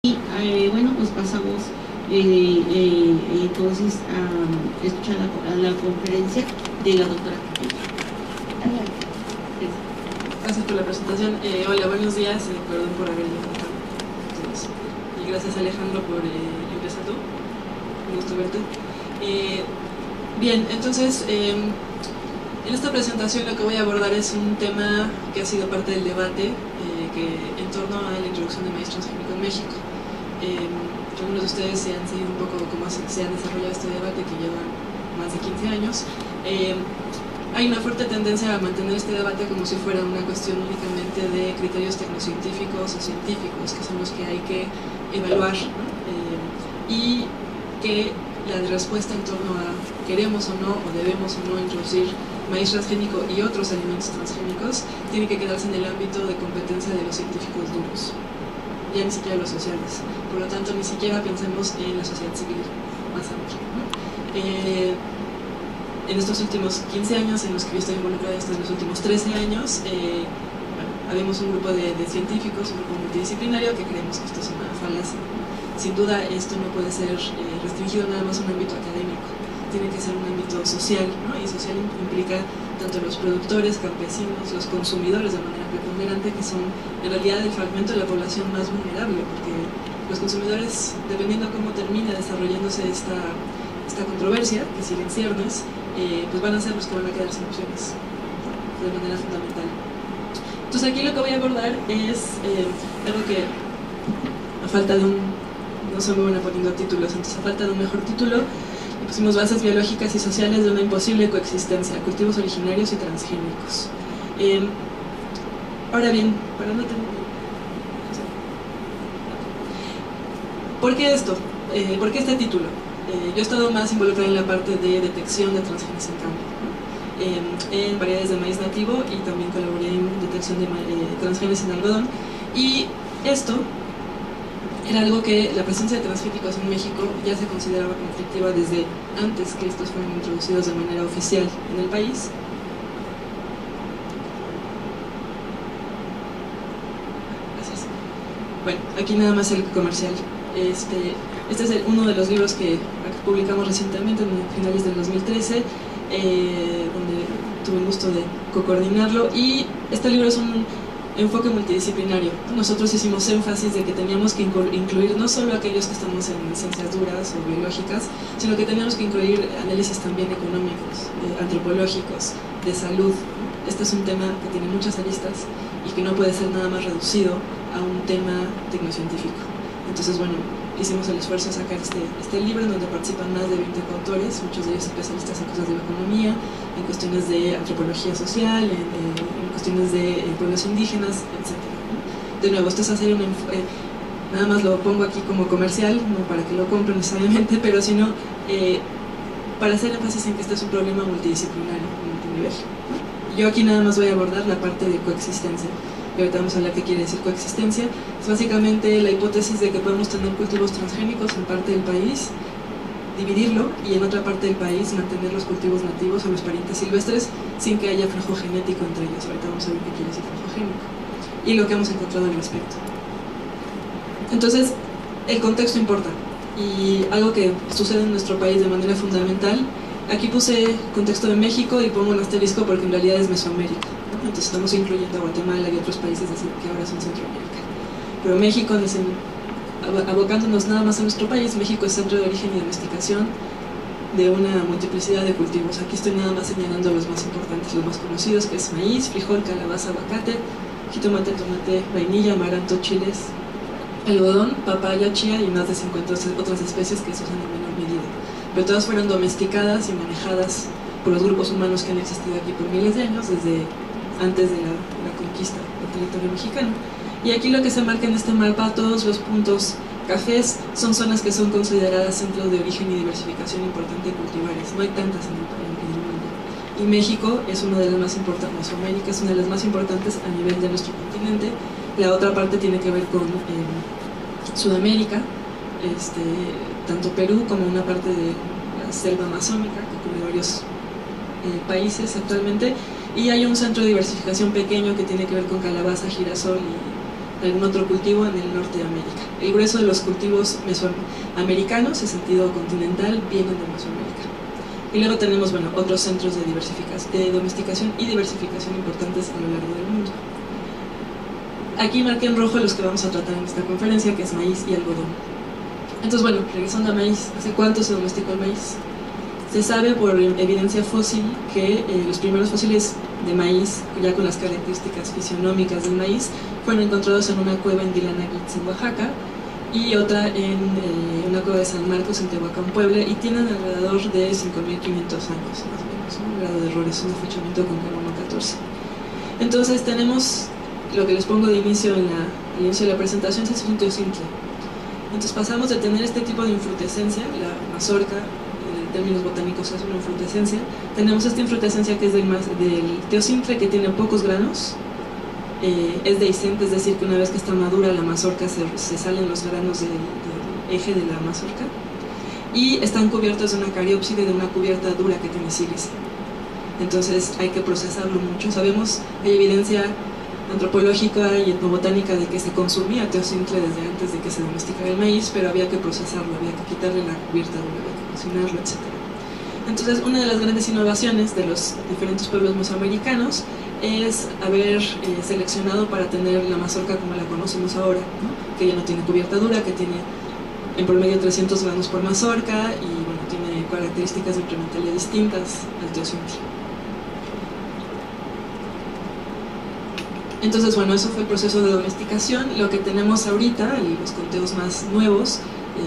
Bueno, pues pasamos entonces a escuchar la conferencia de la doctora. Gracias por la presentación. Hola, buenos días. Perdón por haber llegado tarde. Y gracias, Alejandro, por empezar tú. Un gusto verte. Bien, entonces, en esta presentación lo que voy a abordar es un tema que ha sido parte del debate en torno a la introducción de maíz transgénico en México. Algunos de ustedes se han seguido un poco cómo se ha desarrollado este debate que lleva más de 15 años. Hay una fuerte tendencia a mantener este debate como si fuera una cuestión únicamente de criterios tecnocientíficos o científicos, que son los que hay que evaluar, ¿no? Y que la respuesta en torno a queremos o no, o debemos o no introducir maíz transgénico y otros alimentos transgénicos tiene que quedarse en el ámbito de competencia de los científicos duros, ya ni siquiera los sociales. Por lo tanto, ni siquiera pensemos en la sociedad civil más amplia, ¿no? En estos últimos 15 años en los que yo estoy involucrada, estos los últimos 13 años, habemos un grupo de científicos, un grupo multidisciplinario que creemos que esto es una falacia. Sin duda, esto no puede ser restringido nada más a un ámbito académico, tiene que ser un ámbito social, ¿no? Y social implica tanto los productores, campesinos, los consumidores de manera preponderante, que son en realidad el fragmento de la población más vulnerable, porque los consumidores, dependiendo cómo termine desarrollándose esta controversia, que sigue en ciernes, pues van a ser los que van a quedar sin opciones, de manera fundamental. Entonces aquí lo que voy a abordar es algo que, a falta de no soy muy buena poniendo títulos, entonces a falta de un mejor título, le pusimos bases biológicas y sociales de una imposible coexistencia, cultivos originarios y transgénicos. Ahora bien, para no tener... ¿Por qué esto? ¿Por qué este título? Yo he estado más involucrada en la parte de detección de transgenes en campo, ¿no? En variedades de maíz nativo, y también colaboré en detección de transgenes en algodón, y esto era algo que la presencia de transgénicos en México ya se consideraba conflictiva desde antes que estos fueran introducidos de manera oficial en el país. Gracias. Bueno, aquí nada más el comercial. Este es uno de los libros que publicamos recientemente, en finales del 2013, donde tuve el gusto de coordinarlo, y este libro es un enfoque multidisciplinario. Nosotros hicimos énfasis de que teníamos que incluir no solo aquellos que estamos en ciencias duras o biológicas, sino que teníamos que incluir análisis también económicos, antropológicos, de salud. Este es un tema que tiene muchas aristas y que no puede ser nada más reducido a un tema tecnocientífico. Entonces, bueno, hicimos el esfuerzo de sacar este libro, en donde participan más de 20 autores, muchos de ellos especialistas en cosas de la economía, en cuestiones de antropología social, en cuestiones de pueblos indígenas, etc. De nuevo, esto es hacer nada más lo pongo aquí como comercial, no para que lo compren necesariamente, pero sino para hacer énfasis en que este es un problema multidisciplinario, multinivel. Yo aquí nada más voy a abordar la parte de coexistencia. Y ahorita vamos a hablar qué quiere decir coexistencia. Es básicamente la hipótesis de que podemos tener cultivos transgénicos en parte del país, dividirlo, y en otra parte del país mantener los cultivos nativos o los parientes silvestres sin que haya flujo genético entre ellos. Ahorita vamos a ver qué quiere decir flujo génico y lo que hemos encontrado al respecto. Entonces, el contexto importa, y algo que sucede en nuestro país de manera fundamental. Aquí puse contexto de México y pongo un asterisco porque en realidad es Mesoamérica, ¿no? Entonces estamos incluyendo a Guatemala y otros países que ahora son Centroamérica. Pero México, abocándonos nada más a nuestro país, México es centro de origen y domesticación de una multiplicidad de cultivos. Aquí estoy nada más señalando los más importantes, los más conocidos, que es maíz, frijol, calabaza, aguacate, jitomate, tomate, vainilla, amaranto, chiles, algodón, papaya, chía y más de 50 otras especies que se usan en menor medida. Pero todas fueron domesticadas y manejadas por los grupos humanos que han existido aquí por miles de años, desde antes de la conquista del territorio mexicano. Y aquí lo que se marca en este mapa, todos los puntos cafés son zonas que son consideradas centros de origen y diversificación importante de cultivares. No hay tantas en el mundo. Y México es una de las más importantes, Mesoamérica es una de las más importantes a nivel de nuestro continente. La otra parte tiene que ver con Sudamérica, tanto Perú como una parte de la selva amazónica que cubre varios países actualmente, y hay un centro de diversificación pequeño que tiene que ver con calabaza, girasol algún otro cultivo en el norte de América. El grueso de los cultivos mesoamericanos, en sentido continental, vienen de Mesoamérica. Y luego tenemos, bueno, otros centros de domesticación y diversificación importantes a lo largo del mundo. Aquí marqué en rojo los que vamos a tratar en esta conferencia, que es maíz y algodón. Entonces, bueno, regresando a maíz, ¿hace cuánto se domesticó el maíz? Se sabe por evidencia fósil que los primeros fósiles de maíz, ya con las características fisionómicas del maíz, fueron encontrados en una cueva en Dilanaguitz, en Oaxaca, y otra en una cueva de San Marcos, en Tehuacán, Puebla, y tienen alrededor de 5.500 años, más o menos, ¿no? Un grado de error es un afechamiento con carbono 14. Entonces tenemos lo que les pongo de inicio al inicio de la presentación, es un teocintle. Entonces pasamos de tener este tipo de infrutescencia, la mazorca, en términos botánicos es una infrutescencia, tenemos esta infrutescencia que es del teocintle, que tiene pocos granos, es dehiscente, es decir, que una vez que está madura la mazorca se salen los granos del eje de la mazorca, y están cubiertos de una cariópside, de una cubierta dura que tiene sílice. Entonces hay que procesarlo mucho. Sabemos, hay evidencia antropológica y etnobotánica de que se consumía teocintle desde antes de que se domesticara el maíz, pero había que procesarlo, había que quitarle la cubierta dura, había que cocinarlo, etc. Entonces, una de las grandes innovaciones de los diferentes pueblos mesoamericanos es haber seleccionado para tener la mazorca como la conocemos ahora, ¿no? Que ya no tiene cubierta dura, que tiene en promedio 300 gramos por mazorca y bueno, tiene características nutrimentales distintas al teocintle. Entonces, bueno, eso fue el proceso de domesticación. Lo que tenemos ahorita, y los conteos más nuevos,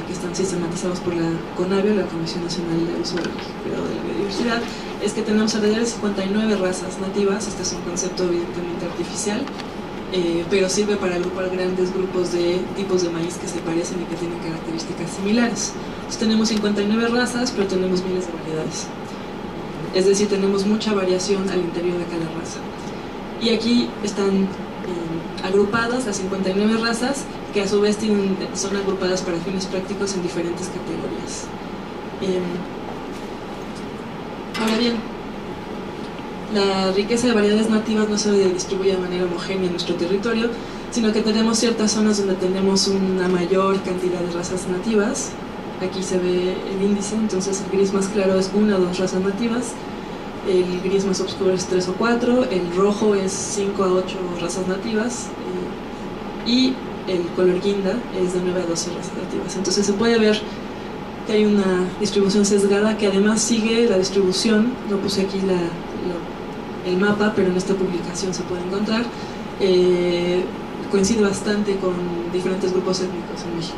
que están sistematizados por la CONABIO, la Comisión Nacional de Uso del Cuidado de la Biodiversidad, es que tenemos alrededor de 59 razas nativas. Este es un concepto evidentemente artificial, pero sirve para agrupar grandes grupos de tipos de maíz que se parecen y que tienen características similares. Entonces tenemos 59 razas, pero tenemos miles de variedades. Es decir, tenemos mucha variación al interior de cada raza. Y aquí están agrupadas las 59 razas, que a su vez son agrupadas para fines prácticos en diferentes categorías. Ahora bien, la riqueza de variedades nativas no se distribuye de manera homogénea en nuestro territorio, sino que tenemos ciertas zonas donde tenemos una mayor cantidad de razas nativas. Aquí se ve el índice, entonces el gris más claro es 1 o 2 razas nativas, el gris más oscuro es 3 o 4, el rojo es 5 a 8 razas nativas, y el color guinda es de 9 a 12 razas nativas. Entonces se puede ver que hay una distribución sesgada que además sigue la distribución. No puse aquí el mapa, pero en esta publicación se puede encontrar. Coincide bastante con diferentes grupos étnicos en México.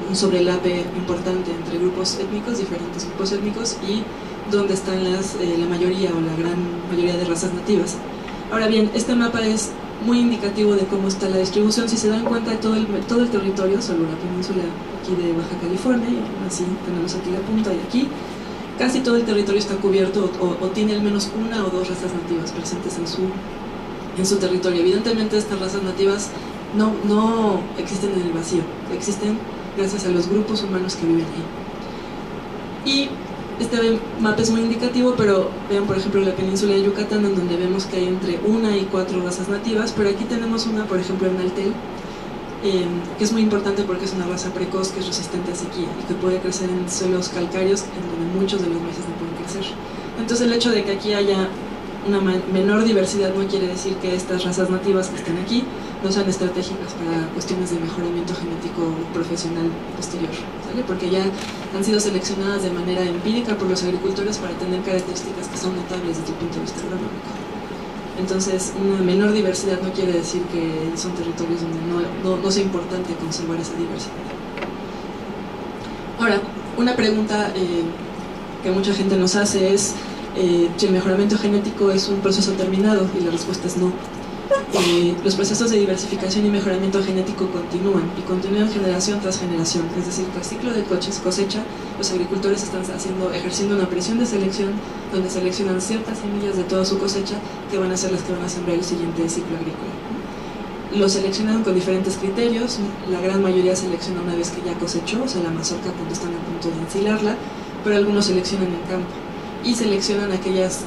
Un sobrelape importante entre grupos étnicos, diferentes grupos étnicos, y donde están la mayoría o la gran mayoría de razas nativas. Ahora bien, este mapa es muy indicativo de cómo está la distribución. Si se dan cuenta, todo el territorio, solo la península aquí de Baja California, y así tenemos aquí la punta y aquí, casi todo el territorio está cubierto o tiene al menos 1 o 2 razas nativas presentes en su territorio. Evidentemente estas razas nativas no existen en el vacío, existen gracias a los grupos humanos que viven ahí. Y este mapa es muy indicativo, pero vean por ejemplo la península de Yucatán, en donde vemos que hay entre 1 y 4 razas nativas, pero aquí tenemos una, por ejemplo, en Altel, que es muy importante porque es una raza precoz que es resistente a sequía y que puede crecer en suelos calcáreos en donde muchos de los maíces no pueden crecer. Entonces el hecho de que aquí haya una menor diversidad no quiere decir que estas razas nativas que están aquí no sean estratégicas para cuestiones de mejoramiento genético profesional posterior, ¿sale? Porque ya han sido seleccionadas de manera empírica por los agricultores para tener características que son notables desde el punto de vista agronómico. Entonces, una menor diversidad no quiere decir que son territorios donde no sea importante conservar esa diversidad. Ahora, una pregunta que mucha gente nos hace es si el mejoramiento genético es un proceso terminado, y la respuesta es no. Los procesos de diversificación y mejoramiento genético continúan generación tras generación, es decir, tras ciclo de cosecha, los agricultores están ejerciendo una presión de selección donde seleccionan ciertas semillas de toda su cosecha que van a ser las que van a sembrar el siguiente ciclo agrícola. Lo seleccionan con diferentes criterios. La gran mayoría selecciona una vez que ya cosechó, o sea, la mazorca cuando están a punto de ensilarla, pero algunos seleccionan en campo. y seleccionan aquellos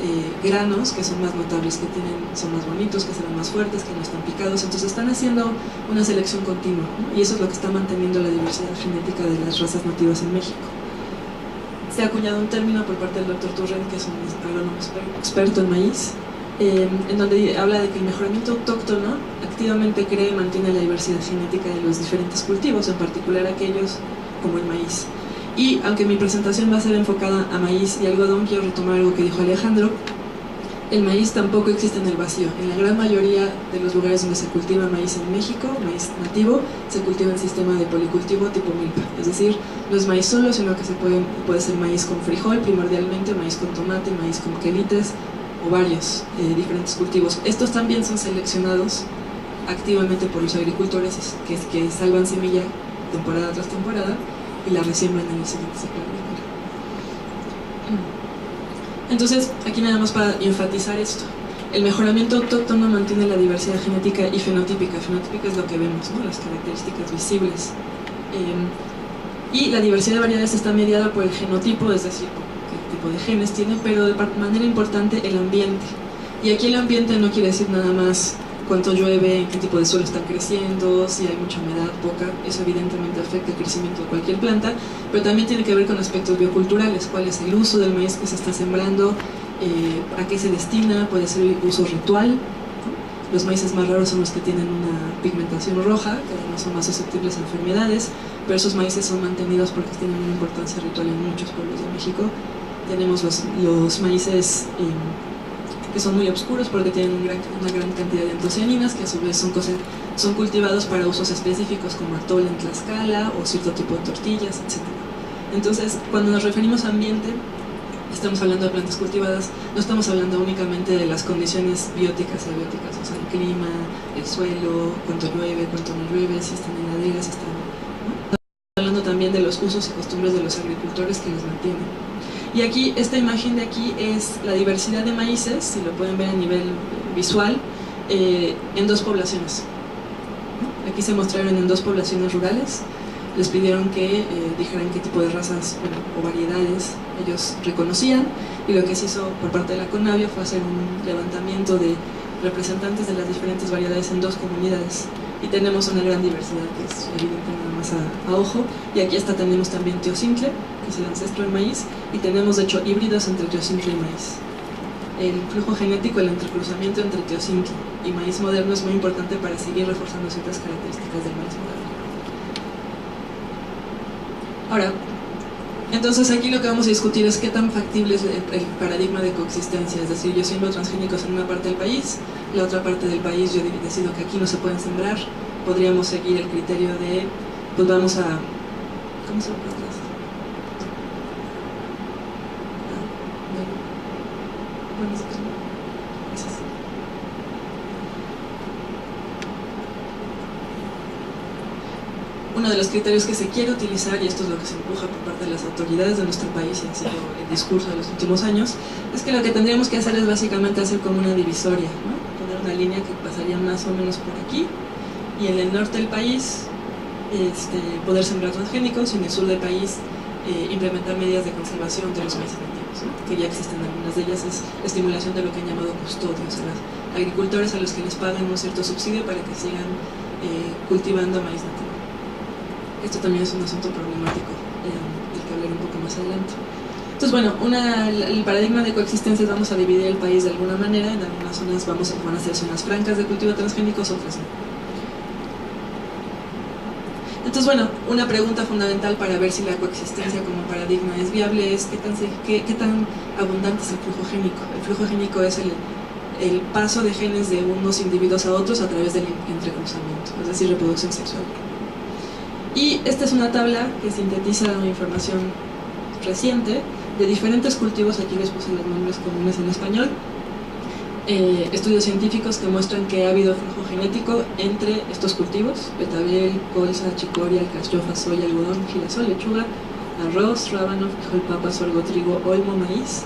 granos que son más notables, que son más bonitos, que se ven más fuertes, que no están picados. Entonces están haciendo una selección continua, ¿no? Y eso es lo que está manteniendo la diversidad genética de las razas nativas en México. Se ha acuñado un término por parte del Dr. Turren, que es un agrónomo experto en maíz, en donde habla de que el mejoramiento autóctono activamente crea y mantiene la diversidad genética de los diferentes cultivos, en particular aquellos como el maíz. Y aunque mi presentación va a ser enfocada a maíz y algodón, quiero retomar algo que dijo Alejandro. El maíz tampoco existe en el vacío. En la gran mayoría de los lugares donde se cultiva maíz en México, maíz nativo, se cultiva en sistema de policultivo tipo milpa. Es decir, no es maíz solo, sino que puede ser maíz con frijol primordialmente, maíz con tomate, maíz con quelites o varios diferentes cultivos. Estos también son seleccionados activamente por los agricultores que salvan semilla temporada tras temporada y la resiembran en el siguiente ciclo agrícola. Entonces, aquí nada más para enfatizar esto. El mejoramiento autóctono mantiene la diversidad genética y fenotípica. Fenotípica es lo que vemos, ¿no? Las características visibles. Y la diversidad de variedades está mediada por el genotipo, es decir, qué tipo de genes tiene, pero de manera importante el ambiente. Y aquí el ambiente no quiere decir nada más cuánto llueve, en qué tipo de suelo están creciendo, si hay mucha humedad, poca. Eso evidentemente afecta el crecimiento de cualquier planta, pero también tiene que ver con aspectos bioculturales, cuál es el uso del maíz que se está sembrando, a qué se destina, puede ser uso ritual, ¿no? Los maíces más raros son los que tienen una pigmentación roja, que además son más susceptibles a enfermedades, pero esos maíces son mantenidos porque tienen una importancia ritual en muchos pueblos de México. Tenemos los maíces que son muy oscuros porque tienen una gran cantidad de antocianinas, que a su vez son cultivados para usos específicos como atole en Tlaxcala o cierto tipo de tortillas, etc. Entonces, cuando nos referimos a ambiente, estamos hablando de plantas cultivadas, no estamos hablando únicamente de las condiciones bióticas y abióticas, o sea, el clima, el suelo, cuánto llueve, cuánto no llueve, si están en laderas, si están, ¿no? Estamos hablando también de los usos y costumbres de los agricultores que los mantienen. Y aquí, esta imagen de aquí es la diversidad de maíces, si lo pueden ver a nivel visual, en dos poblaciones. Aquí se mostraron en dos poblaciones rurales. Les pidieron que dijeran qué tipo de razas o variedades ellos reconocían, y lo que se hizo por parte de la CONAVIO fue hacer un levantamiento de representantes de las diferentes variedades en dos comunidades, y tenemos una gran diversidad que es evidente nada más a ojo. Y aquí tenemos también teocintle, que es el ancestro del maíz, y tenemos de hecho híbridos entre teocintle y maíz. El flujo genético, el entrecruzamiento entre teocintle y maíz moderno es muy importante para seguir reforzando ciertas características del maíz moderno. Ahora, entonces aquí lo que vamos a discutir es qué tan factible es el paradigma de coexistencia, es decir, yo siembro transgénicos en una parte del país, la otra parte del país yo decido que aquí no se pueden sembrar. Podríamos seguir el criterio de, pues vamos a, ¿cómo se llama? Uno de los criterios que se quiere utilizar, y esto es lo que se empuja por parte de las autoridades de nuestro país y ha sido el discurso de los últimos años, es que lo que tendríamos que hacer es básicamente hacer como una divisoria, ¿no? Poner una línea que pasaría más o menos por aquí, y en el norte del país poder sembrar transgénicos, y en el sur del país implementar medidas de conservación de los maíces nativos, ¿no? Que ya existen algunas de ellas, es estimulación de lo que han llamado custodios, a los agricultores a los que les pagan un cierto subsidio para que sigan cultivando maíz nativo. Esto también es un asunto problemático del que hablaré un poco más adelante. Entonces, bueno, el paradigma de coexistencia es vamos a dividir el país de alguna manera. En algunas zonas van a ser zonas francas de cultivo de transgénicos, otras no. Entonces, bueno, una pregunta fundamental para ver si la coexistencia como paradigma es viable es qué tan abundante es el flujo génico. El flujo génico es el paso de genes de unos individuos a otros a través del entrecruzamiento, es decir, reproducción sexual. Y esta es una tabla que sintetiza una información reciente de diferentes cultivos. Aquí les puse los nombres comunes en español. Estudios científicos que muestran que ha habido flujo genético entre estos cultivos: betabel, colza, chicoria, alcachofa, soya, algodón, girasol, lechuga, arroz, rábano, frijol, papa, sorgo, trigo, olmo, maíz,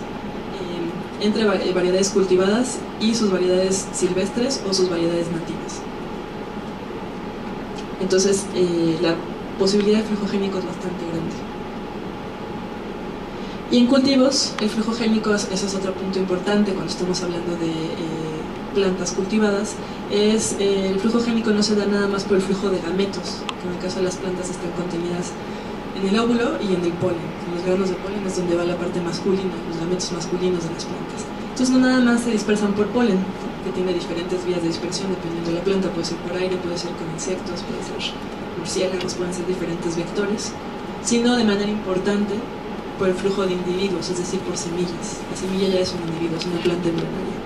entre variedades cultivadas y sus variedades silvestres o sus variedades nativas. Entonces, la posibilidad de flujo génico es bastante grande. Y en cultivos, el flujo génico, ese es otro punto importante cuando estamos hablando de plantas cultivadas, el flujo génico no se da nada más por el flujo de gametos, que en el caso de las plantas están contenidas en el óvulo y en el polen. En los granos de polen es donde va la parte masculina, los gametos masculinos de las plantas. Entonces no nada más se dispersan por polen, que tiene diferentes vías de dispersión dependiendo de la planta, puede ser por aire, puede ser con insectos, puede ser murciélagos, pueden ser diferentes vectores, sino de manera importante por el flujo de individuos, es decir, por semillas. La semilla ya es un individuo, es una planta embrionaria.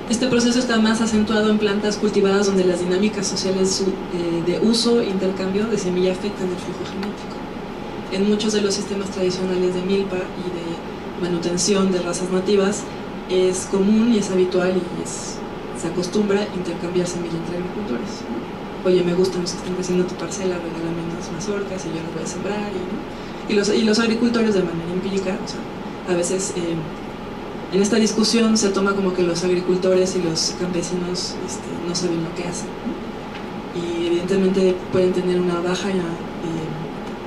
Este proceso está más acentuado en plantas cultivadas donde las dinámicas sociales de uso e intercambio de semilla afectan el flujo genético. En muchos de los sistemas tradicionales de milpa y de manutención de razas nativas es común y es habitual y se acostumbra intercambiar semilla entre agricultores. Oye, me gustan los que están creciendo tu parcela, regálame unas mazorcas y yo las voy a sembrar. Y los agricultores de manera empírica, o sea, a veces en esta discusión se toma como que los agricultores y los campesinos no saben lo que hacen, ¿no? Y evidentemente pueden tener una baja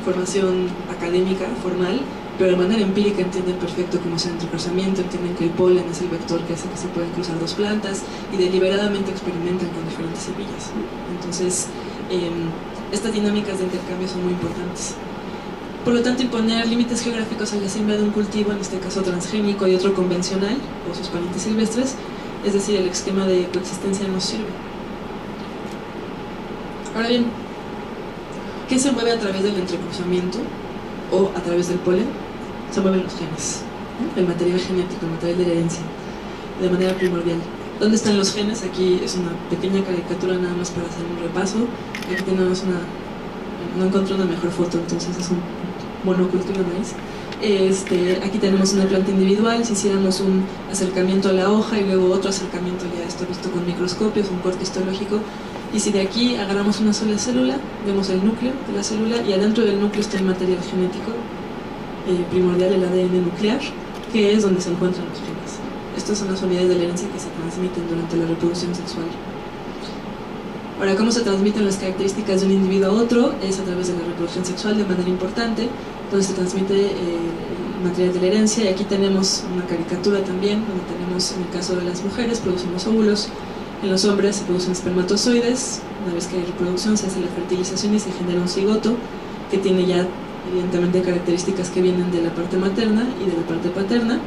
formación académica, formal, pero de manera empírica entienden perfecto cómo es el entrecruzamiento, entienden que el polen es el vector que hace que se puedan cruzar dos plantas y deliberadamente experimentan con diferentes semillas, ¿no? Entonces, estas dinámicas de intercambio son muy importantes. Por lo tanto, imponer límites geográficos a la siembra de un cultivo, en este caso transgénico y otro convencional, o sus parientes silvestres, es decir, el esquema de coexistencia no sirve. Ahora bien, ¿qué se mueve a través del entrecruzamiento o a través del polen? Se mueven los genes, ¿no? El material genético, el material de la herencia, de manera primordial. ¿Dónde están los genes? Aquí es una pequeña caricatura nada más para hacer un repaso. Aquí tenemos no encontré una mejor foto, entonces es un monocultivo de maíz. Aquí tenemos una planta individual. Si hiciéramos un acercamiento a la hoja y luego otro acercamiento, ya esto visto con microscopios, un corte histológico, y si de aquí agarramos una sola célula, vemos el núcleo de la célula y adentro del núcleo está el material genético primordial, el ADN nuclear, que es donde se encuentran los genes. Estas son las unidades de la herencia que se transmiten durante la reproducción sexual. Ahora, ¿cómo se transmiten las características de un individuo a otro? Es a través de la reproducción sexual de manera importante, donde se transmite el material de la herencia. Y aquí tenemos una caricatura también, donde tenemos, en el caso de las mujeres, producimos óvulos, en los hombres se producen espermatozoides. Una vez que hay reproducción se hace la fertilización y se genera un cigoto, que tiene ya evidentemente características que vienen de la parte materna y de la parte paterna,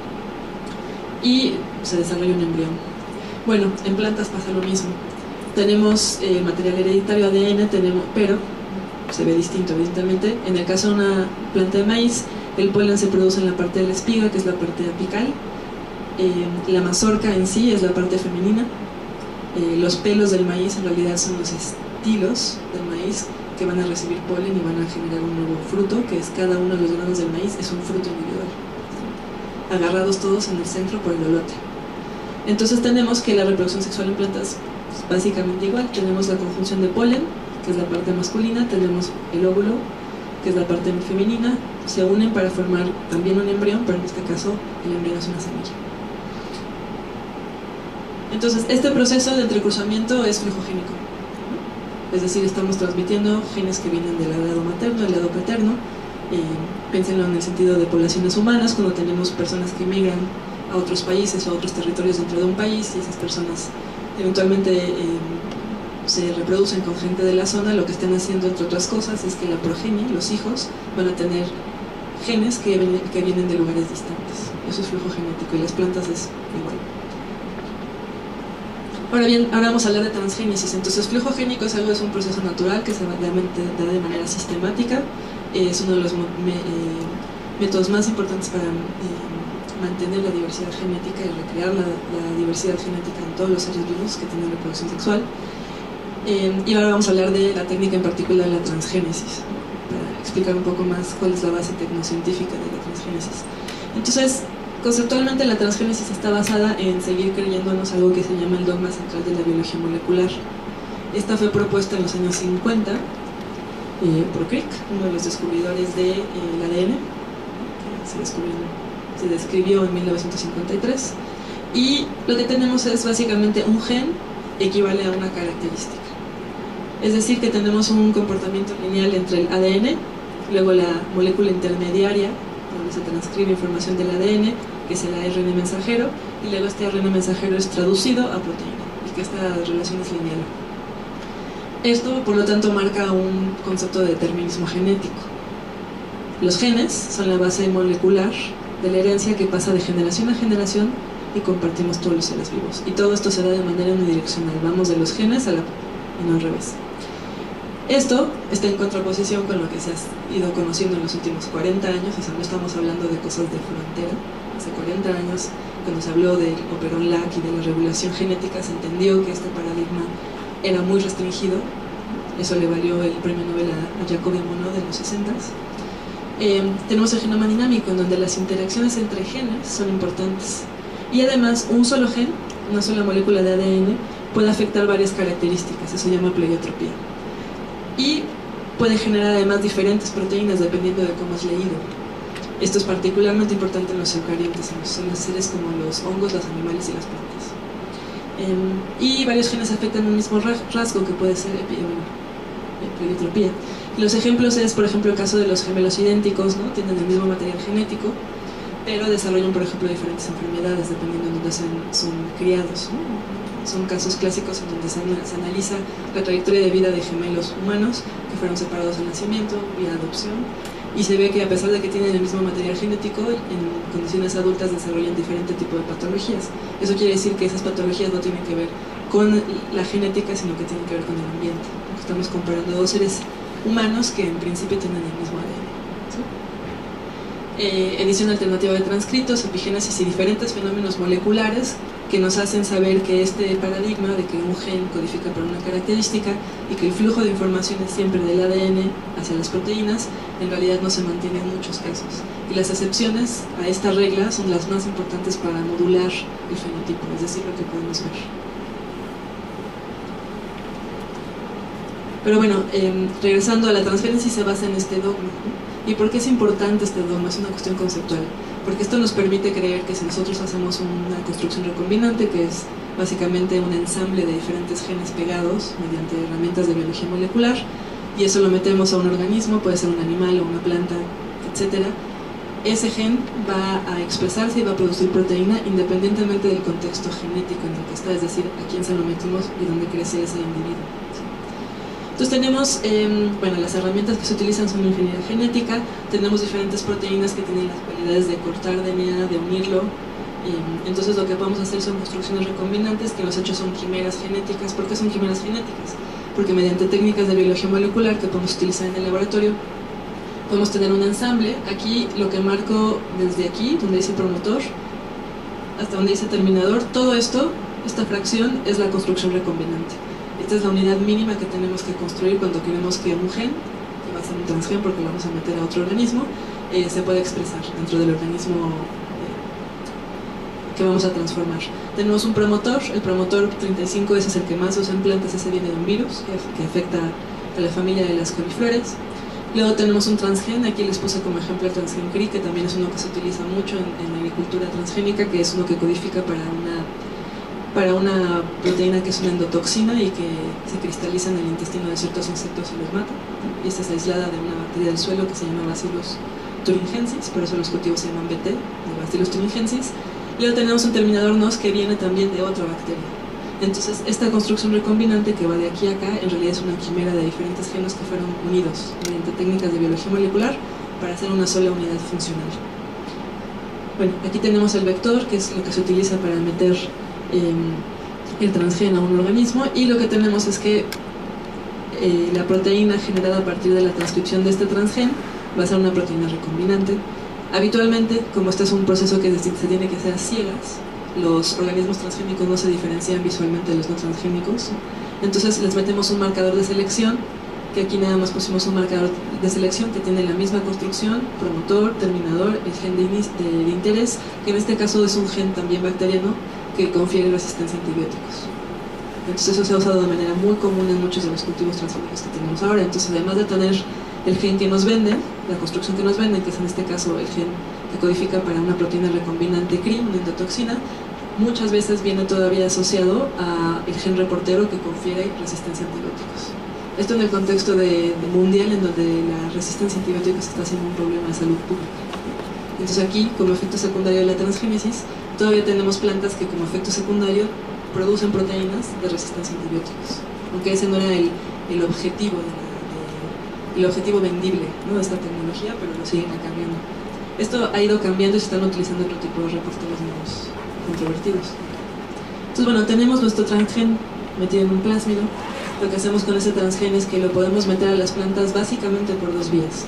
y se desarrolla un embrión. Bueno, en plantas pasa lo mismo. Tenemos material hereditario, ADN, pero se ve distinto, evidentemente. En el caso de una planta de maíz, el polen se produce en la parte de la espiga, que es la parte apical. La mazorca en sí es la parte femenina. Los pelos del maíz en realidad son los estilos del maíz que van a recibir polen y van a generar un nuevo fruto, que es cada uno de los granos del maíz, es un fruto individual, agarrados todos en el centro por el olote. Entonces tenemos que la reproducción sexual en plantas es básicamente igual. Tenemos la conjunción de polen, que es la parte masculina, tenemos el óvulo, que es la parte femenina, se unen para formar también un embrión, pero en este caso el embrión es una semilla. Entonces, este proceso de entrecruzamiento es flujogénico, ¿no? Es decir, estamos transmitiendo genes que vienen del lado materno, del lado paterno. Piénsenlo en el sentido de poblaciones humanas, cuando tenemos personas que migran a otros países o a otros territorios dentro de un país, y esas personas eventualmente se reproducen con gente de la zona, lo que están haciendo, entre otras cosas, es que la progenie, los hijos, van a tener genes que vienen de lugares distantes. Eso es flujo genético, y las plantas es igual. Ahora bien, ahora vamos a hablar de transgénesis. Entonces, flujo génico es un proceso natural que se da de manera sistemática. Es uno de los métodos más importantes para mantener la diversidad genética y recrear la diversidad genética en todos los seres vivos que tienen reproducción sexual. Y ahora vamos a hablar de la técnica en particular de la transgénesis, para explicar un poco más cuál es la base tecnocientífica de la transgénesis. Entonces, conceptualmente la transgénesis está basada en seguir creyéndonos algo que se llama el dogma central de la biología molecular. Esta fue propuesta en los años 50 por Crick, uno de los descubridores del ADN, que se describió en 1953. Y lo que tenemos es básicamente un gen equivale a una característica. Es decir, que tenemos un comportamiento lineal entre el ADN, luego la molécula intermediaria donde se transcribe información del ADN, que es el ARN mensajero, y luego este ARN mensajero es traducido a proteína, y que esta relación es lineal. Esto, por lo tanto, marca un concepto de determinismo genético. Los genes son la base molecular de la herencia que pasa de generación a generación y compartimos todos los seres vivos. Y todo esto se da de manera unidireccional, vamos de los genes a la... y no al revés. Esto está en contraposición con lo que se ha ido conociendo en los últimos 40 años, o sea, no estamos hablando de cosas de frontera. Hace 40 años, cuando se habló del Operon Lac y de la regulación genética, se entendió que este paradigma era muy restringido. Eso le valió el premio Nobel a Jacob de Monod en los 60s. Tenemos el genoma dinámico, en donde las interacciones entre genes son importantes. Y además, un solo gen, una sola molécula de ADN, puede afectar varias características, eso se llama pleiotropía. Y puede generar además diferentes proteínas dependiendo de cómo es leído. Esto es particularmente importante en los eucariontes, en los seres como los hongos, los animales y las plantas. Y varios genes afectan un mismo rasgo que puede ser pleiotropía. Los ejemplos es, por ejemplo, el caso de los gemelos idénticos, ¿no? Tienen el mismo material genético, pero desarrollan, por ejemplo, diferentes enfermedades dependiendo de dónde son criados, ¿no? Son casos clásicos en donde se analiza la trayectoria de vida de gemelos humanos que fueron separados al nacimiento vía adopción, y se ve que a pesar de que tienen el mismo material genético, en condiciones adultas desarrollan diferente tipo de patologías. Eso quiere decir que esas patologías no tienen que ver con la genética, sino que tienen que ver con el ambiente. Estamos comparando dos seres humanos que en principio tienen el mismo ADN. Edición alternativa de transcritos, epigénesis y diferentes fenómenos moleculares que nos hacen saber que este paradigma de que un gen codifica para una característica y que el flujo de información es siempre del ADN hacia las proteínas, en realidad no se mantiene en muchos casos. Y las excepciones a esta regla son las más importantes para modular el fenotipo, es decir, lo que podemos ver. Pero bueno, regresando a la transferencia, se basa en este dogma, ¿no? ¿Y por qué es importante este dogma? Es una cuestión conceptual. Porque esto nos permite creer que si nosotros hacemos una construcción recombinante, que es básicamente un ensamble de diferentes genes pegados mediante herramientas de biología molecular, y eso lo metemos a un organismo, puede ser un animal o una planta, etc., ese gen va a expresarse y va a producir proteína independientemente del contexto genético en el que está, es decir, a quién se lo metimos y dónde crece ese individuo. Entonces tenemos, las herramientas que se utilizan son ingeniería genética, tenemos diferentes proteínas que tienen las cualidades de cortar DNA, de unirlo, entonces lo que podemos hacer son construcciones recombinantes que en los hechos son quimeras genéticas. ¿Por qué son quimeras genéticas? Porque mediante técnicas de biología molecular que podemos utilizar en el laboratorio, podemos tener un ensamble. Aquí lo que marco desde aquí, donde dice promotor, hasta donde dice terminador, todo esto, esta fracción es la construcción recombinante. Esta es la unidad mínima que tenemos que construir cuando queremos que un gen, que va a ser un transgen porque lo vamos a meter a otro organismo, se pueda expresar dentro del organismo que vamos a transformar. Tenemos un promotor, el promotor 35, ese es el que más se usa en plantas, ese viene de un virus que afecta a la familia de las coliflores. Luego tenemos un transgen, aquí les puse como ejemplo el transgen CRI, que también es uno que se utiliza mucho en la agricultura transgénica, que es uno que codifica para una proteína que es una endotoxina y que se cristaliza en el intestino de ciertos insectos y los mata. Y esta es aislada de una bacteria del suelo que se llama Bacillus thuringiensis, por eso los cultivos se llaman BT, de Bacillus thuringiensis. Luego tenemos un terminador NOS que viene también de otra bacteria. Entonces, esta construcción recombinante que va de aquí a acá, en realidad es una quimera de diferentes genes que fueron unidos mediante técnicas de biología molecular para hacer una sola unidad funcional. Bueno, aquí tenemos el vector, que es lo que se utiliza para meter el transgen a un organismo, y lo que tenemos es que la proteína generada a partir de la transcripción de este transgen va a ser una proteína recombinante. Habitualmente, como este es un proceso que se tiene que hacer a ciegas, los organismos transgénicos no se diferencian visualmente de los no transgénicos, entonces les metemos un marcador de selección, que aquí nada más pusimos un marcador de selección que tiene la misma construcción, promotor, terminador, el gen de interés, que en este caso es un gen también bacteriano que confiere resistencia a antibióticos. Entonces eso se ha usado de manera muy común en muchos de los cultivos transgénicos que tenemos ahora. Entonces, además de tener el gen que nos venden, la construcción que nos venden, que es en este caso el gen que codifica para una proteína recombinante CRI, una endotoxina, muchas veces viene todavía asociado a el gen reportero que confiere resistencia a antibióticos. Esto en el contexto mundial, en donde la resistencia a antibióticos está siendo un problema de salud pública. Entonces aquí, como efecto secundario de la transgénesis, todavía tenemos plantas que como efecto secundario producen proteínas de resistencia a antibióticos, aunque ese no era el objetivo el objetivo vendible, ¿no?, de esta tecnología, pero lo siguen acá viendo. Esto ha ido cambiando y se están utilizando otro tipo de reporteros menos controvertidos. Entonces, bueno, tenemos nuestro transgen metido en un plásmido. Lo que hacemos con ese transgen es que lo podemos meter a las plantas básicamente por dos vías.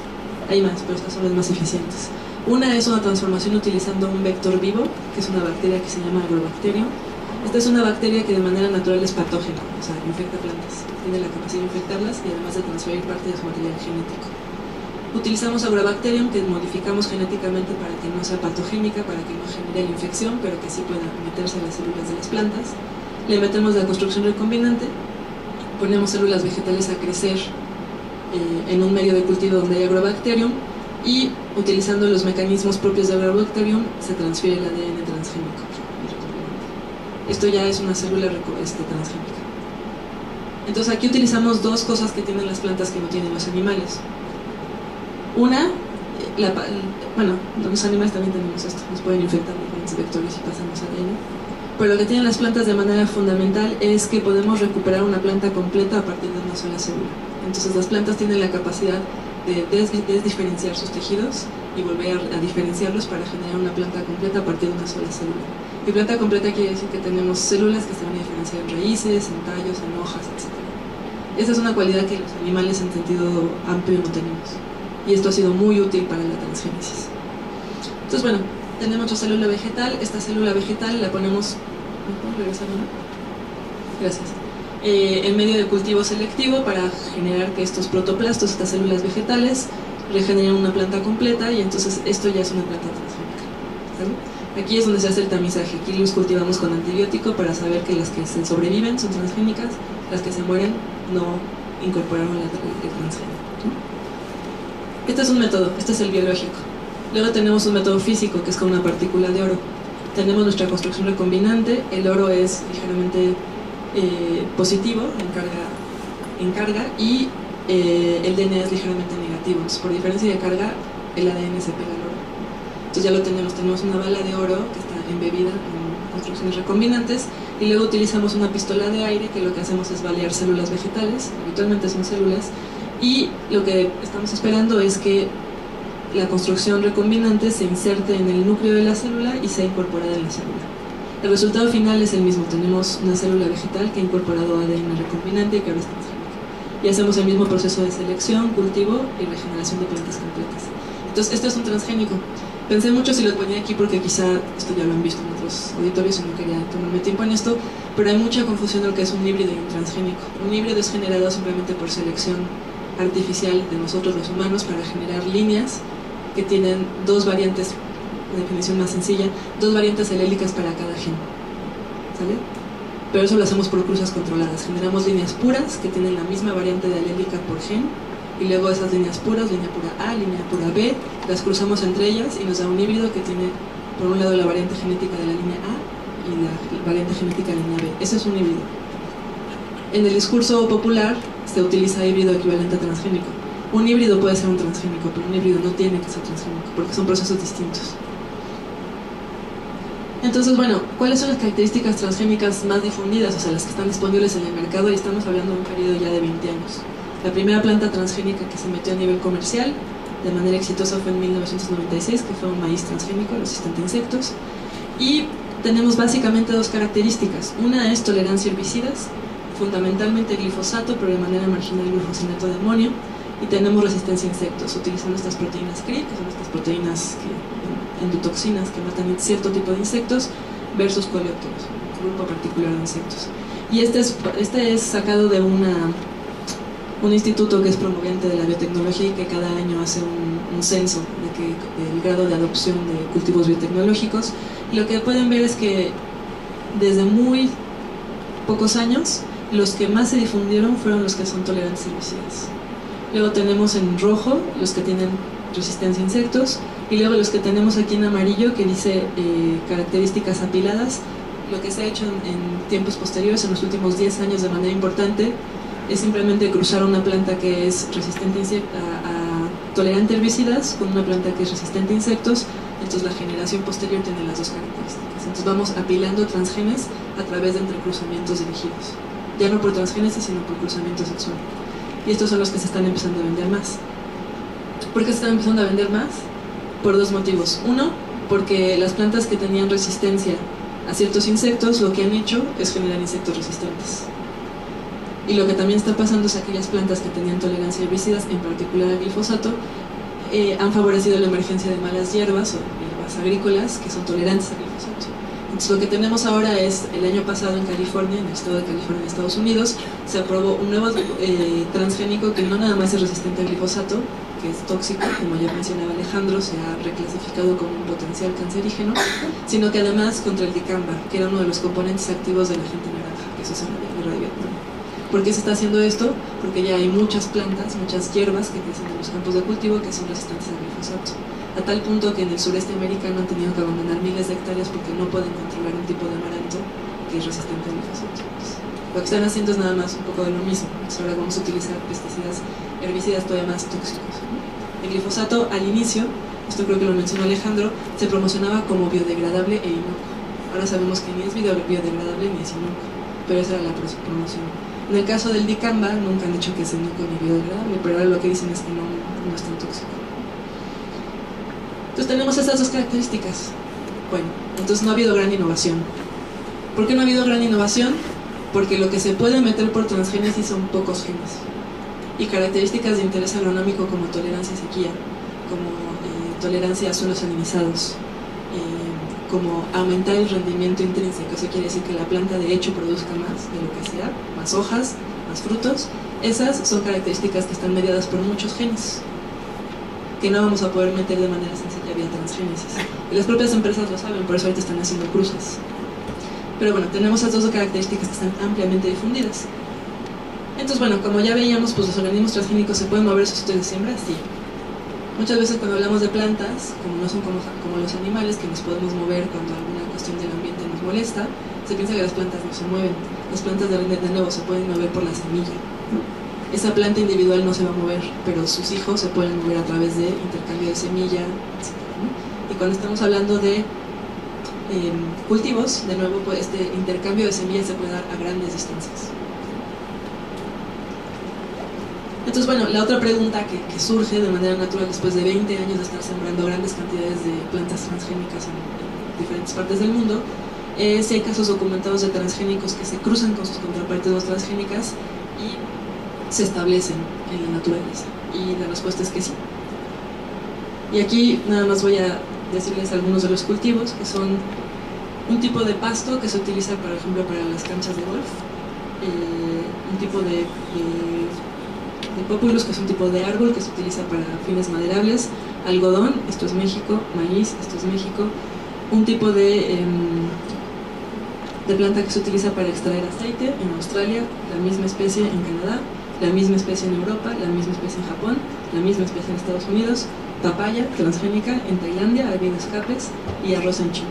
Hay más, pero estas son las más eficientes. Una es una transformación utilizando un vector vivo, que es una bacteria que se llama Agrobacterium. Esta es una bacteria que de manera natural es patógena, o sea, infecta plantas. Tiene la capacidad de infectarlas y además de transferir parte de su material genético. Utilizamos Agrobacterium, que modificamos genéticamente para que no sea patogénica, para que no genere la infección, pero que sí pueda meterse en las células de las plantas. Le metemos la construcción recombinante, ponemos células vegetales a crecer en un medio de cultivo donde hay Agrobacterium, y utilizando los mecanismos propios de Agrobacterium se transfiere el ADN transgénico. Esto ya es una célula transgénica. Entonces aquí utilizamos dos cosas que tienen las plantas que no tienen los animales. Una, bueno, los animales también tenemos esto, nos pueden infectar diferentes vectores y pasamos ADN. Pero lo que tienen las plantas de manera fundamental es que podemos recuperar una planta completa a partir de una sola célula. Entonces las plantas tienen la capacidad de desdiferenciar sus tejidos y volver a diferenciarlos para generar una planta completa a partir de una sola célula. Y planta completa quiere decir que tenemos células que se van a diferenciar en raíces, en tallos, en hojas, etc. Esa es una cualidad que los animales en sentido amplio no tenemos. Y esto ha sido muy útil para la transgénesis. Entonces, bueno, tenemos nuestra célula vegetal. Esta célula vegetal la ponemos... ¿Me puedo regresar una? Gracias. En medio de cultivo selectivo para generar que estos protoplastos, estas células vegetales, regeneren una planta completa, y entonces esto ya es una planta transgénica. ¿Saben? Aquí es donde se hace el tamizaje. Aquí los cultivamos con antibiótico para saber que las que se sobreviven son transgénicas, las que se mueren no incorporaron el transgénico. Este es un método, este es el biológico. Luego tenemos un método físico, que es con una partícula de oro. Tenemos nuestra construcción recombinante. El oro es ligeramente positivo en carga y el DNA es ligeramente negativo. Entonces, por diferencia de carga, el ADN se pega al oro. Entonces ya lo tenemos una bala de oro que está embebida en construcciones recombinantes, y luego utilizamos una pistola de aire, que lo que hacemos es balear células vegetales, habitualmente son células, y lo que estamos esperando es que la construcción recombinante se inserte en el núcleo de la célula y sea incorporada en la célula. El resultado final es el mismo. Tenemos una célula vegetal que ha incorporado ADN recombinante y que ahora es transgénica. Y hacemos el mismo proceso de selección, cultivo y regeneración de plantas completas. Entonces, esto es un transgénico. Pensé mucho si lo ponía aquí porque quizá esto ya lo han visto en otros auditorios y no quería tomarme tiempo en esto, pero hay mucha confusión en lo que es un híbrido y un transgénico. Un híbrido es generado simplemente por selección artificial de nosotros los humanos para generar líneas que tienen dos variantes, una definición más sencilla, dos variantes alélicas para cada gen, ¿sale? Pero eso lo hacemos por cruzas controladas. Generamos líneas puras que tienen la misma variante de alélica por gen, y luego esas líneas puras, línea pura A, línea pura B, las cruzamos entre ellas y nos da un híbrido que tiene por un lado la variante genética de la línea A y la variante genética de la línea B. Ese es un híbrido. En el discurso popular se utiliza híbrido equivalente a transgénico. Un híbrido puede ser un transgénico, pero un híbrido no tiene que ser transgénico, porque son procesos distintos. Entonces, bueno, ¿cuáles son las características transgénicas más difundidas? O sea, las que están disponibles en el mercado, y estamos hablando de un periodo ya de 20 años. La primera planta transgénica que se metió a nivel comercial de manera exitosa fue en 1996, que fue un maíz transgénico resistente a insectos. Y tenemos básicamente dos características. Una es tolerancia a herbicidas, fundamentalmente glifosato, pero de manera marginal glufosinato de amonio. Y tenemos resistencia a insectos, utilizando estas proteínas CRI, que son estas proteínas endotoxinas que matan cierto tipo de insectos, versus coleópteros, un grupo particular de insectos. Y este es sacado de un instituto que es promoviente de la biotecnología y que cada año hace un censo del grado de adopción de cultivos biotecnológicos. Y lo que pueden ver es que desde muy pocos años, los que más se difundieron fueron los que son tolerantes a herbicidas. Luego tenemos en rojo los que tienen resistencia a insectos, y luego los que tenemos aquí en amarillo que dice características apiladas. Lo que se ha hecho en tiempos posteriores, en los últimos 10 años de manera importante, es simplemente cruzar una planta que es resistente tolerante a herbicidas con una planta que es resistente a insectos, Entonces la generación posterior tiene las dos características. Entonces vamos apilando transgenes a través de entrecruzamientos dirigidos. Ya no por transgénesis, sino por cruzamiento sexual. Y estos son los que se están empezando a vender más. ¿Por qué se están empezando a vender más? Por dos motivos. Uno, porque las plantas que tenían resistencia a ciertos insectos, lo que han hecho es generar insectos resistentes. Y lo que también está pasando es que aquellas plantas que tenían tolerancia a herbicidas, en particular al glifosato, han favorecido la emergencia de malas hierbas o hierbas agrícolas que son tolerantes al glifosato. Entonces lo que tenemos ahora es, el año pasado en California, en el estado de California, en Estados Unidos, se aprobó un nuevo transgénico que no nada más es resistente al glifosato, que es tóxico, como ya mencionaba Alejandro, se ha reclasificado como un potencial cancerígeno, sino que además contra el dicamba, que era uno de los componentes activos de la agente naranja, que se usa en la guerra de Vietnam. ¿Por qué se está haciendo esto? Porque ya hay muchas plantas, muchas hierbas que crecen en los campos de cultivo que son resistentes al glifosato, a tal punto que en el sureste americano han tenido que abandonar miles de hectáreas porque no pueden controlar un tipo de amaranto que es resistente al glifosato. Entonces, lo que están haciendo es nada más un poco de lo mismo. Entonces ahora vamos a utilizar pesticidas, herbicidas todavía más tóxicos. El glifosato al inicio, esto creo que lo mencionó Alejandro, se promocionaba como biodegradable e inocuo. Ahora sabemos que ni es biodegradable ni es inocuo, pero esa era la promoción. En el caso del dicamba, nunca han dicho que es inocuo ni biodegradable, pero ahora lo que dicen es que no es tan tóxico. Entonces tenemos esas dos características. Bueno, entonces no ha habido gran innovación. ¿Por qué no ha habido gran innovación? Porque lo que se puede meter por transgénesis son pocos genes. Y características de interés agronómico como tolerancia a sequía, como tolerancia a suelos salinizados, como aumentar el rendimiento intrínseco, eso quiere decir que la planta de hecho produzca más de lo que sea, más hojas, más frutos. Esas son características que están mediadas por muchos genes, que no vamos a poder meter de manera sencilla vía transgénesis. Y las propias empresas lo saben, por eso ahorita están haciendo cruzas. Pero bueno, tenemos esas dos características que están ampliamente difundidas. Entonces, bueno, como ya veíamos, pues los organismos transgénicos se pueden mover sus sitios de siembra, sí. Muchas veces cuando hablamos de plantas, como no son como los animales, que nos podemos mover cuando alguna cuestión del ambiente nos molesta, se piensa que las plantas no se mueven. Las plantas de nuevo se pueden mover por la semilla. Esa planta individual no se va a mover, pero sus hijos se pueden mover a través de intercambio de semilla, etc. Y cuando estamos hablando de cultivos, de nuevo, pues, este intercambio de semillas se puede dar a grandes distancias. Entonces, bueno, la otra pregunta que surge de manera natural después de 20 años de estar sembrando grandes cantidades de plantas transgénicas en diferentes partes del mundo es si hay casos documentados de transgénicos que se cruzan con sus contrapartes no transgénicas y se establecen en la naturaleza. Y la respuesta es que sí. Y aquí nada más voy a decirles algunos de los cultivos, que son un tipo de pasto que se utiliza, por ejemplo, para las canchas de golf, un tipo de populus, que es un tipo de árbol que se utiliza para fines maderables, algodón, esto es México, maíz, esto es México, un tipo de planta que se utiliza para extraer aceite en Australia, la misma especie en Canadá, la misma especie en Europa, la misma especie en Japón, la misma especie en Estados Unidos, papaya transgénica en Tailandia, ha habido escapes, y arroz en China.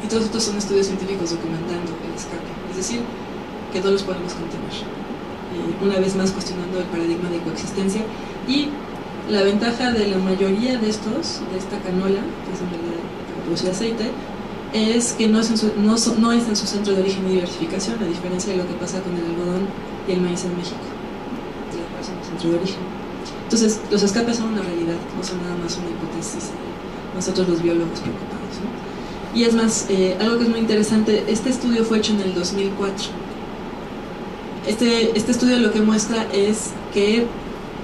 Y todos estos son estudios científicos documentando el escape, es decir, que no los podemos contener. Una vez más cuestionando el paradigma de coexistencia. Y la ventaja de la mayoría de estos, de esta canola, que es en realidad para producir aceite, es que no es en su centro de origen y diversificación, a diferencia de lo que pasa con el algodón y el maíz en México, que es en el centro de origen. Entonces, los escapes son una realidad, no son nada más una hipótesis de nosotros los biólogos preocupados, ¿no? Y es más, algo que es muy interesante, este estudio fue hecho en el 2004. Este estudio lo que muestra es que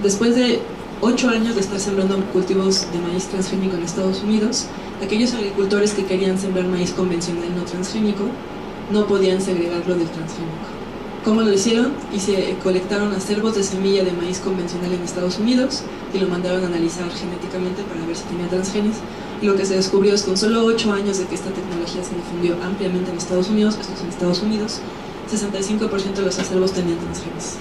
después de 8 años de estar sembrando cultivos de maíz transgénico en Estados Unidos, aquellos agricultores que querían sembrar maíz convencional no transgénico no podían segregarlo del transgénico. ¿Cómo lo hicieron? Y se colectaron acervos de semilla de maíz convencional en Estados Unidos y lo mandaron a analizar genéticamente para ver si tenía transgenes. Y lo que se descubrió es que con solo 8 años de que esta tecnología se difundió ampliamente en Estados Unidos, esto es en Estados Unidos, 65% de los acervos tenían transgenes.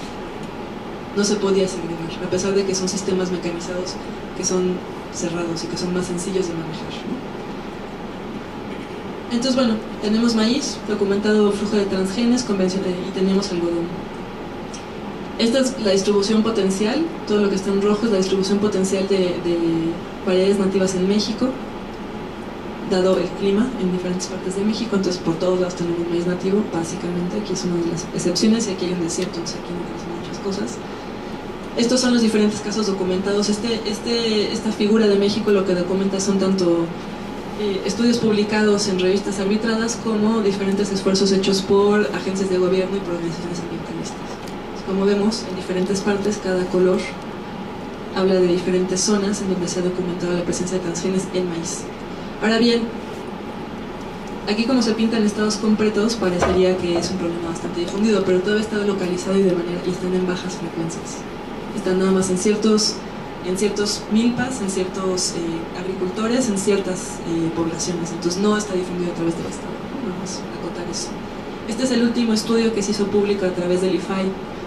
No se podía segregar, a pesar de que son sistemas mecanizados que son cerrados y que son más sencillos de manejar, ¿no? Entonces, bueno, tenemos maíz, documentado flujo de transgenes, y tenemos algodón. Esta es la distribución potencial, todo lo que está en rojo es la distribución potencial de variedades nativas en México. dado el clima en diferentes partes de México. Entonces por todos lados tenemos maíz nativo, básicamente. Aquí es una de las excepciones, y aquí hay un desierto, entonces aquí no crecen muchas cosas. Estos son los diferentes casos documentados. Esta figura de México lo que documenta son tanto estudios publicados en revistas arbitradas como diferentes esfuerzos hechos por agencias de gobierno y por organizaciones ambientalistas. Como vemos, en diferentes partes, cada color habla de diferentes zonas en donde se ha documentado la presencia de transgenes en maíz. Ahora bien, aquí como se pintan estados concretos, parecería que es un problema bastante difundido, pero todo está localizado y están en bajas frecuencias. Están nada más en ciertos milpas, en ciertos agricultores, en ciertas poblaciones. Entonces no está difundido a través del estado. Vamos a acotar eso. Este es el último estudio que se hizo público a través del IFAI,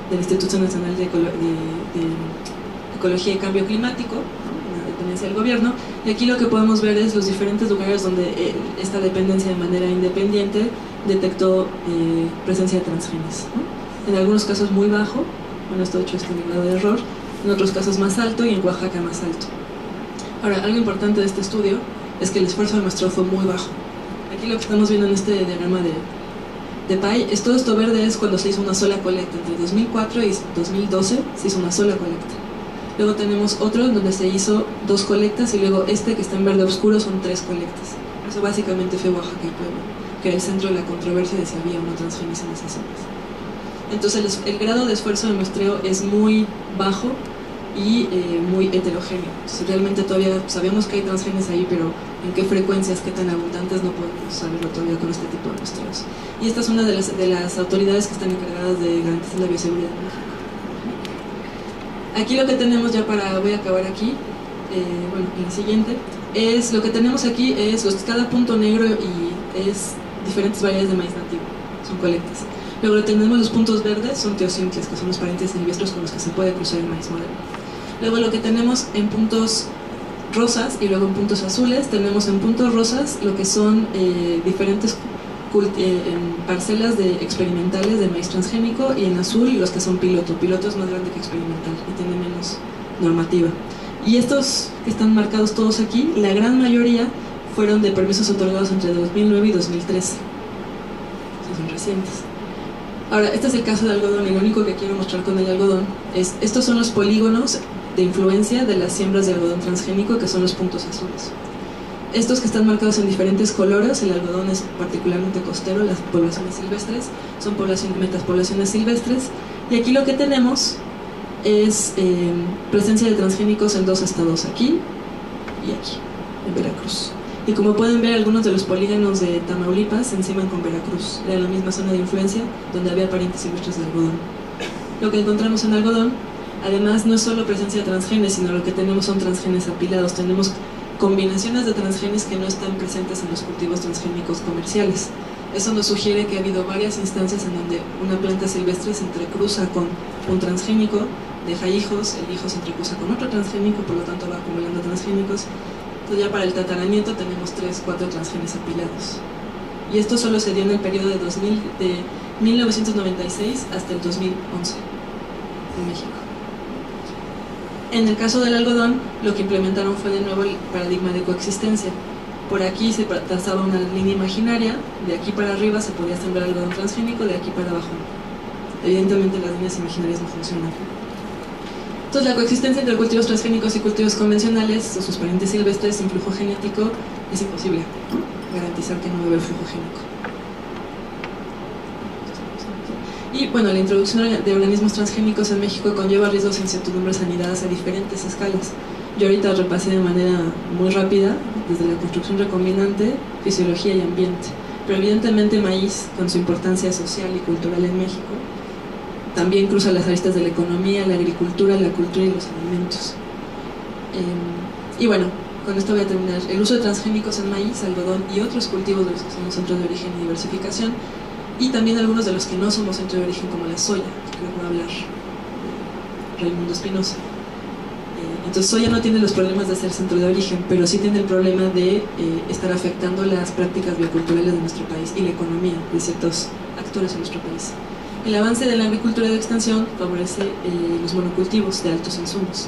del Instituto Nacional de Ecología y Cambio Climático, una dependencia del gobierno, y aquí lo que podemos ver es los diferentes lugares donde esta dependencia de manera independiente detectó presencia de transgenes, ¿no? En algunos casos muy bajo, bueno, esto de hecho está en el grado de error, en otros casos más alto y en Oaxaca más alto. Ahora, algo importante de este estudio es que el esfuerzo de muestreo fue muy bajo. Aquí lo que estamos viendo en este diagrama de PAI es todo esto verde es cuando se hizo una sola colecta. Entre 2004 y 2012 se hizo una sola colecta. Luego tenemos otro donde se hizo 2 colectas y luego este que está en verde oscuro son 3 colectas. Eso básicamente fue Oaxaca y Puebla, que era el centro de la controversia de si había o no transgenes en esas zonas. Entonces el grado de esfuerzo de muestreo es muy bajo y muy heterogéneo. Entonces, realmente todavía sabemos que hay transgenes ahí, pero en qué frecuencias, qué tan abundantes, no podemos saberlo todavía con este tipo de muestreos. Y esta es una de las autoridades que están encargadas de garantizar la bioseguridad en México. Aquí lo que tenemos ya voy a acabar aquí, bueno, en la siguiente, es lo que tenemos aquí es cada punto negro y es diferentes variedades de maíz nativo, son colectas. Luego tenemos los puntos verdes, son teocincles, que son los parientes silvestres con los que se puede cruzar el maíz moderno. Luego lo que tenemos en puntos rosas y luego en puntos azules, tenemos en puntos rosas lo que son diferentes parcelas experimentales de maíz transgénico, y en azul los que son piloto. Piloto es más grande que experimental y tiene menos normativa. Y estos que están marcados todos aquí, la gran mayoría fueron de permisos otorgados entre 2009 y 2013. Son recientes. Ahora, este es el caso de algodón, y lo único que quiero mostrar con el algodón es, estos son los polígonos de influencia de las siembras de algodón transgénico, que son los puntos azules. Estos que están marcados en diferentes colores, el algodón es particularmente costero, las poblaciones silvestres son metapoblaciones silvestres, y aquí lo que tenemos es presencia de transgénicos en 2 estados, aquí y aquí, en Veracruz. Y como pueden ver, algunos de los polígonos de Tamaulipas se enciman con Veracruz, era la misma zona de influencia donde había parientes silvestres de algodón. Lo que encontramos en algodón, además, no es solo presencia de transgenes, sino lo que tenemos son transgenes apilados. Tenemos combinaciones de transgenes que no están presentes en los cultivos transgénicos comerciales. Eso nos sugiere que ha habido varias instancias en donde una planta silvestre se entrecruza con un transgénico, deja hijos, el hijo se entrecruza con otro transgénico, por lo tanto va acumulando transgénicos. Entonces ya para el tataranieto tenemos 3-4 transgenes apilados. Y esto solo se dio en el periodo de 1996 hasta el 2011 en México. En el caso del algodón, lo que implementaron fue de nuevo el paradigma de coexistencia. Por aquí se trazaba una línea imaginaria, de aquí para arriba se podía sembrar algodón transgénico, de aquí para abajo no. Evidentemente las líneas imaginarias no funcionan. Entonces la coexistencia entre cultivos transgénicos y cultivos convencionales o sus parientes silvestres sin flujo genético es imposible, ¿no? Garantizar que no va a haber flujo génico. Y bueno, la introducción de organismos transgénicos en México conlleva riesgos e incertidumbres anidadas a diferentes escalas. Yo ahorita repasé de manera muy rápida, desde la construcción recombinante, fisiología y ambiente. Pero evidentemente maíz, con su importancia social y cultural en México, también cruza las aristas de la economía, la agricultura, la cultura y los alimentos. Y bueno, con esto voy a terminar. El uso de transgénicos en maíz, algodón y otros cultivos de los que son centros de origen y diversificación, y también algunos de los que no somos centro de origen, como la soya, que creo que va a hablar Raimundo Espinosa. Entonces soya no tiene los problemas de ser centro de origen, pero sí tiene el problema de estar afectando las prácticas bioculturales de nuestro país y la economía de ciertos actores en nuestro país. El avance de la agricultura de extensión favorece los monocultivos de altos insumos.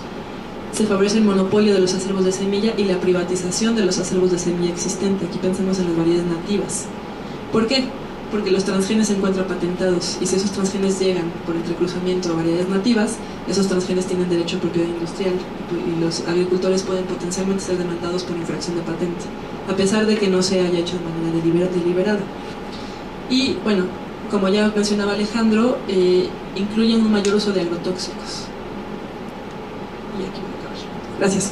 se favorece el monopolio de los acervos de semilla y la privatización de los acervos de semilla existente. Aquí pensamos en las variedades nativas. ¿Por qué? Porque los transgenes se encuentran patentados, y si esos transgenes llegan por entrecruzamiento a variedades nativas, esos transgenes tienen derecho a propiedad industrial y los agricultores pueden potencialmente ser demandados por infracción de patente, a pesar de que no se haya hecho de manera deliberada. Y bueno, como ya mencionaba Alejandro, incluyen un mayor uso de agrotóxicos. Y aquí voy a acabar. Gracias.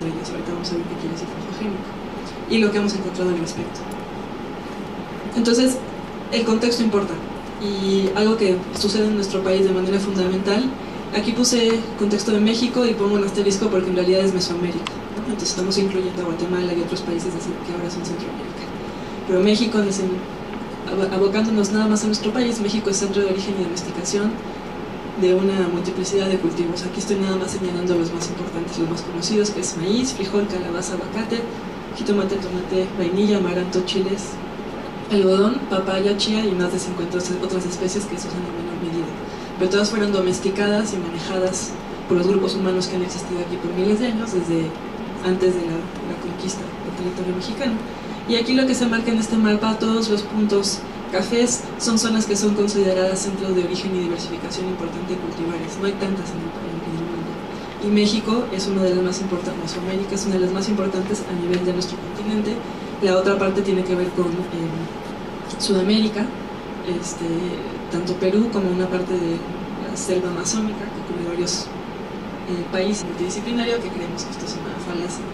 Ahorita vamos a ver qué quiere decir transgénico y lo que hemos encontrado al respecto. Entonces, el contexto importa, y algo que sucede en nuestro país de manera fundamental. Aquí puse contexto de México y pongo un asterisco porque en realidad es Mesoamérica, ¿no? Entonces estamos incluyendo a Guatemala y otros países que ahora son Centroamérica. Pero México, abocándonos nada más a nuestro país, México es centro de origen y domesticación de una multiplicidad de cultivos. Aquí estoy nada más señalando los más importantes, los más conocidos, que es maíz, frijol, calabaza, aguacate, jitomate, tomate, vainilla, amaranto, chiles, algodón, papaya, chía y más de 50 otras especies que se usan en menor medida. Pero todas fueron domesticadas y manejadas por los grupos humanos que han existido aquí por miles de años, desde antes de la conquista del territorio mexicano. Y aquí lo que se marca en este mapa, todos los puntos cafés son zonas que son consideradas centros de origen y diversificación importante de cultivares. No hay tantas en el mundo. Y México es una de las más importantes, Mesoamérica es una de las más importantes a nivel de nuestro continente. La otra parte tiene que ver con Sudamérica, tanto Perú como una parte de la selva amazónica que cubre varios países multidisciplinario, que creemos que esto es una falacia.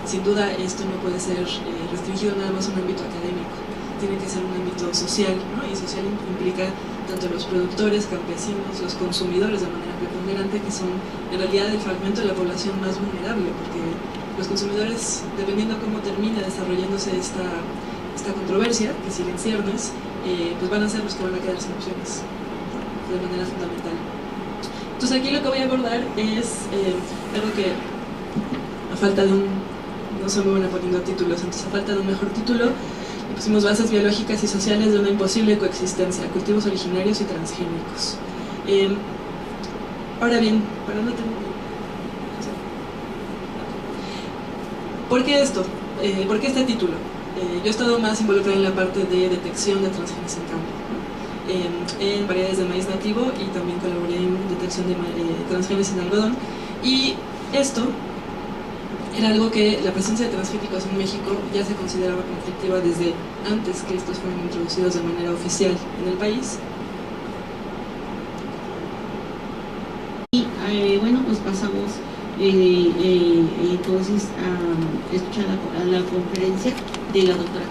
Sin duda esto no puede ser restringido nada más a un ámbito académico, tiene que ser un ámbito social, ¿no? Y social implica tanto los productores, campesinos, los consumidores de manera preponderante, que son en realidad el fragmento de la población más vulnerable, porque los consumidores, dependiendo cómo termine desarrollándose esta controversia, que sigue en ciernes, pues van a ser los que van a quedar sin opciones, de manera fundamental. Entonces aquí lo que voy a abordar es algo que, a falta de no soy muy buena poniendo títulos, entonces a falta de un mejor título, pusimos bases biológicas y sociales de una imposible coexistencia, cultivos originarios y transgénicos. Ahora bien, para no tener... ¿Por qué esto? ¿Por qué este título? Yo he estado más involucrada en la parte de detección de transgenes en campo, ¿no? En variedades de maíz nativo, y también colaboré en detección de transgenes en algodón. Y esto era algo que la presencia de transgénicos en México ya se consideraba conflictiva desde antes que estos fueran introducidos de manera oficial en el país. Y bueno, pues pasamos entonces a escuchar la conferencia de la doctora.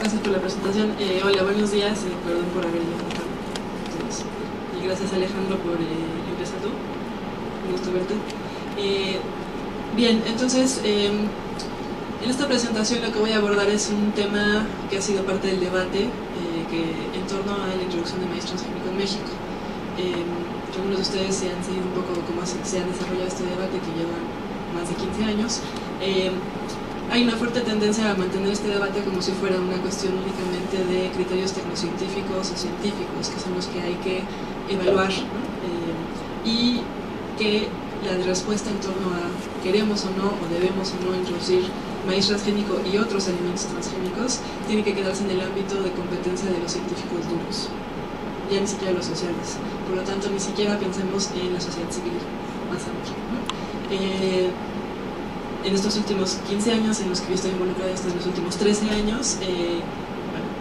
Gracias por la presentación. Hola, buenos días, perdón por haber llegado tarde. Y gracias, Alejandro, por empezar tú. Un gusto verte. Bien, entonces en esta presentación lo que voy a abordar es un tema que ha sido parte del debate en torno a la introducción de maíz transgénico en México. Algunos de ustedes se han seguido un poco cómo se ha desarrollado este debate, que lleva más de 15 años. Hay una fuerte tendencia a mantener este debate como si fuera una cuestión únicamente de criterios tecnocientíficos o científicos, que son los que hay que evaluar, ¿no? Y que la respuesta en torno a queremos o no, o debemos o no introducir maíz transgénico y otros alimentos transgénicos tiene que quedarse en el ámbito de competencia de los científicos duros, ya ni siquiera los sociales. Por lo tanto, ni siquiera pensemos en la sociedad civil más amplia, ¿no? En estos últimos 15 años en los que yo estoy involucrada, hasta en los últimos 13 años,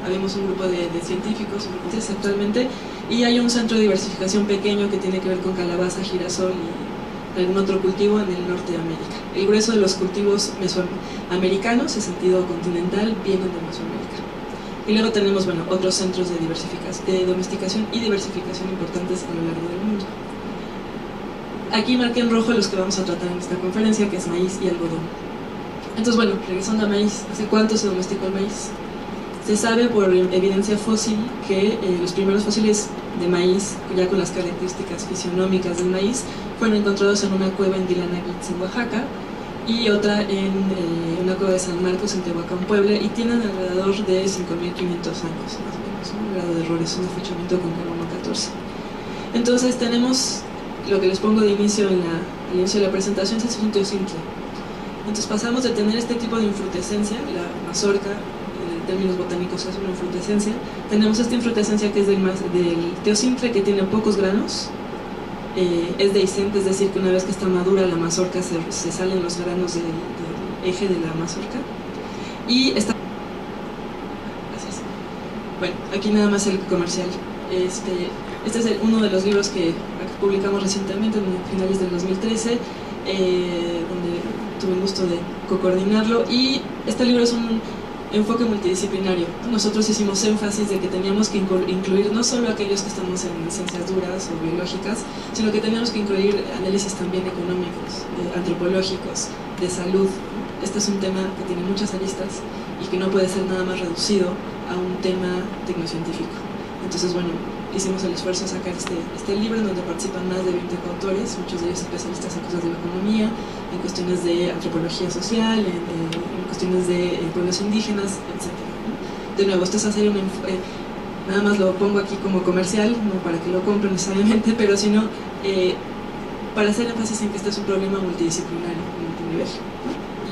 habemos un grupo de científicos, actualmente, y hay un centro de diversificación pequeño que tiene que ver con calabaza, girasol y algún otro cultivo en el norte de América. El grueso de los cultivos mesoamericanos, en sentido continental, vienen de Mesoamérica. Y luego tenemos, bueno, otros centros de domesticación y diversificación importantes a lo largo del mundo. Aquí marqué en rojo los que vamos a tratar en esta conferencia, que es maíz y algodón. Entonces, bueno, regresando a maíz, ¿hace cuánto se domesticó el maíz? Se sabe por evidencia fósil que los primeros fósiles de maíz, ya con las características fisionómicas del maíz, fueron encontrados en una cueva en Dilanaguitz, en Oaxaca, y otra en una cueva de San Marcos en Tehuacán, Puebla, y tienen alrededor de 5.500 años, más o menos, ¿no? Un grado de error es un afechamiento con carbono 14. Entonces tenemos lo que les pongo de inicio al inicio de la presentación, es un teocintle. Entonces pasamos de tener este tipo de infrutescencia, la mazorca, en términos botánicos es una infrutescencia, tenemos esta infrutescencia que es del teocintle, que tiene pocos granos, es dehiscente, es decir, que una vez que está madura la mazorca se salen los granos del eje de la mazorca, y está... Gracias. Bueno, aquí nada más el comercial. Este es uno de los libros que publicamos recientemente, en finales del 2013, donde tuve el gusto de co-coordinarlo, y este libro es un enfoque multidisciplinario. Nosotros hicimos énfasis de que teníamos que incluir no solo aquellos que estamos en ciencias duras o biológicas, sino que teníamos que incluir análisis también económicos, antropológicos, de salud. Este es un tema que tiene muchas aristas y que no puede ser nada más reducido a un tema tecnocientífico. Entonces, bueno, hicimos el esfuerzo de sacar este libro, en donde participan más de 20 coautores, muchos de ellos especialistas en cosas de la economía, en cuestiones de antropología social, en cuestiones de pueblos indígenas, etc. De nuevo, esto es hacer nada más lo pongo aquí como comercial, no para que lo compren necesariamente, pero sino para hacer énfasis en que este es un problema multidisciplinario, multinivel.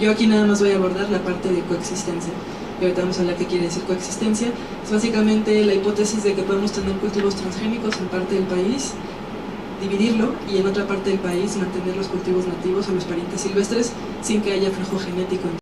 Yo aquí nada más voy a abordar la parte de coexistencia. Y ahorita vamos a hablar qué quiere decir coexistencia. Es básicamente la hipótesis de que podemos tener cultivos transgénicos en parte del país, dividirlo, y en otra parte del país mantener los cultivos nativos o los parientes silvestres sin que haya flujo genético.